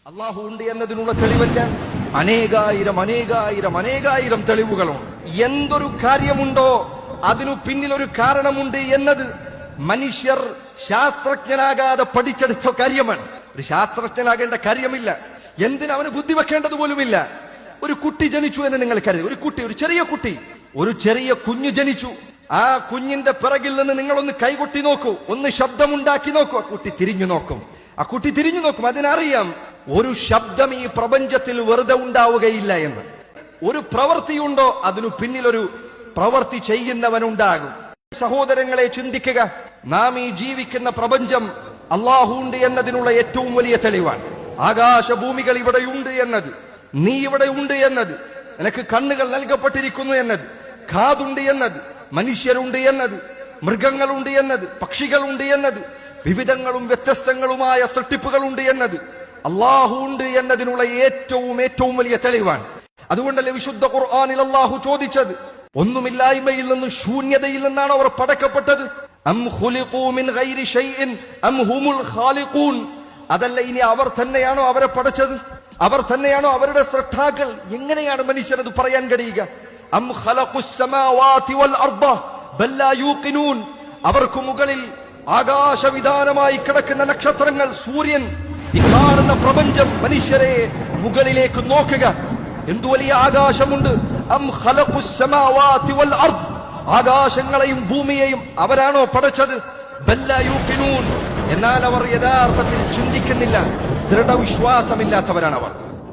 അള്ളാഹു ഉണ്ട് എന്നതിനുള്ള തെളിവല്ല. അനേകായിരം തെളിവുകളുണ്ട്. എന്തൊരു കാര്യമുണ്ടോ അതിനു പിന്നിൽ ഒരു കാരണമുണ്ട് എന്നത് മനുഷ്യർ ശാസ്ത്രജ്ഞനാകാതെ പഠിച്ചെടുത്ത കാര്യമാണ്. ഒരു ശാസ്ത്രജ്ഞനാകേണ്ട കാര്യമില്ല. എന്തിനവന് ബുദ്ധി വെക്കേണ്ടത് പോലുമില്ല. ഒരു കുട്ടി ജനിച്ചു എന്ന് നിങ്ങൾ കരുതി. ഒരു ചെറിയ കുഞ്ഞ് ജനിച്ചു. ആ കുഞ്ഞിന്റെ പിറകിൽ നിന്ന് നിങ്ങളൊന്ന് കൈകൊട്ടി നോക്കൂ, ഒന്ന് ശബ്ദമുണ്ടാക്കി നോക്കൂ. ആ കുട്ടി തിരിഞ്ഞു നോക്കും. അതിനറിയാം ഒരു ശബ്ദം ഈ പ്രപഞ്ചത്തിൽ വെറുതെ ഉണ്ടാവുകയില്ല എന്ന്. ഒരു പ്രവൃത്തിയുണ്ടോ അതിനു പിന്നിലൊരു പ്രവൃത്തി ചെയ്യുന്നവനുണ്ടാകും. സഹോദരങ്ങളെ, ചിന്തിക്കുക. നാം ഈ ജീവിക്കുന്ന പ്രപഞ്ചം അല്ലാഹു ഉണ്ട് എന്നതിനുള്ള ഏറ്റവും വലിയ തെളിവാണ്. ആകാശഭൂമികൾ ഇവിടെയുണ്ട് എന്നത്, നീ ഇവിടെ ഉണ്ട് എന്നത്, നിനക്ക് കണ്ണുകൾ നൽകപ്പെട്ടിരിക്കുന്നു എന്നത്, കാതുണ്ട് എന്നത്, മനുഷ്യരുണ്ട് എന്നത്, മൃഗങ്ങളുണ്ട് എന്നത്, പക്ഷികളുണ്ട് എന്നത്, വിവിധങ്ങളും വ്യത്യസ്തങ്ങളുമായ സൃഷ്ടിപ്പുകളുണ്ട് എന്നത്, അല്ലാഹു ഉണ്ട് എന്നതിനുള്ള ഏറ്റവും വലിയ തെളിവാണ്. അതുകൊണ്ടല്ലേ വിശുദ്ധ ഖുർആനിൽ അല്ലാഹു ചോദിച്ചത്, ഒന്നുമില്ലായ്മയിൽ നിന്ന്, ശൂന്യതയിൽ നിന്നാണ് അവർ പടക്കപ്പെട്ടത്. അം ഖുലിഖൂ മിൻ ഗൈരി ശൈഇൻ അം ഹുമുൽ ഖാലിഖൂൻ. അതല്ല, ഇനി അവർ തന്നെയാണോ അവരെ പടച്ചത്? അവർ തന്നെയാണോ അവരുടെ സൃഷ്ടാക്കൾ? എങ്ങനെയാണ് മനുഷ്യനത് പറയാൻ കഴിയുക? അം ഖലഖുസ് സമാവാതി വൽ അർദ ബൽ ലാ യൂഖിനൂൻ. അവർക്ക് മുകളിൽ ആകാശവിധാനമായി കിടക്കുന്ന നക്ഷത്രങ്ങൾ, സൂര്യൻ, ഈ കാണുന്ന പ്രപഞ്ചം. മനുഷ്യരെ, മുകളിലേക്ക് നോക്കുക, എന്തു വലിയ ആകാശമുണ്ട്. അം ഖലഖുസ് സമാവാതി വൽ അർദ്. ആകാശങ്ങളെയും ഭൂമിയെയും അവരാണോ പടച്ചത്? ബൽ ലാ യൂഖിനൂൻ. എന്നാൽ അവർ യഥാർത്ഥത്തിൽ ചിന്തിക്കുന്നില്ല, ദൃഢവിശ്വാസമില്ലാത്തവരാണ് അവർ.